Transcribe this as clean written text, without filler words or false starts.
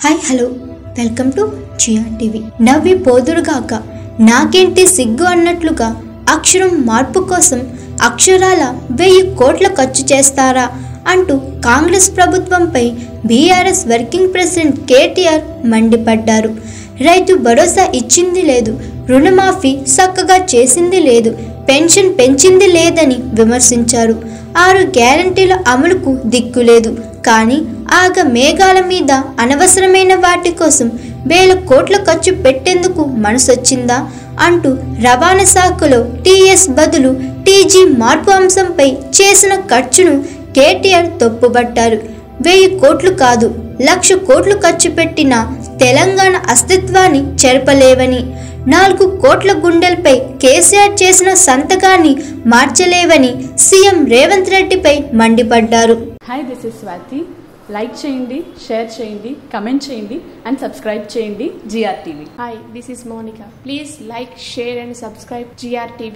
Hi hello welcome to GRTV. నవ్వి పోదురుగాక నాకేంటి సిగ్గు అన్నట్లుగా అక్షరం మార్పు కోసం అక్షరాల 1000 కోట్ల ఖర్చు చేస్తారా అంటూ కాంగ్రెస్ ప్రభుత్వంపై బీఆర్ఎస్ వర్కింగ్ ప్రెసిడెంట్ కేటీఆర్ మండిపడ్డారు. రైతు భరోసా ఇచ్చింది లేదు, రుణమాఫీ చక్కగా చేసింది లేదు, పెన్షన్ పెంచింది లేదని విమర్శించారు. 6 గ్యారంటీల అమలుకు దిక్కులేదు, కానీ ఆగ మేఘాల మీద అనవసరమైన వాటి కోసం 1000 కోట్ల ఖర్చు పెట్టేందుకు మనసొచ్చిందా అంటూ రవాణా శాఖలో టీఎస్ బదులు టీజీ మార్పు అంశంపై చేసిన ఖర్చును కేటీఆర్ తప్పుబట్టారు. 1000 కోట్లు కాదు, 1,00,000 కోట్లు ఖర్చు పెట్టిన తెలంగాణ అస్తిత్వాన్ని చెరపలేవని, 4 కోట్ల గుండెలపై కేసీఆర్ చేసిన సంతకాన్ని మార్చలేవని సీఎం రేవంత్ రెడ్డిపై మండిపడ్డారు. Hi, this is Swathi. Like చేయండి, షేర్ చేయండి, కమెంట్ చేయండి అండ్ సబ్స్క్రైబ్ చేయండి GRTV. Hi, this is Monica. Please like, share and subscribe GRTV.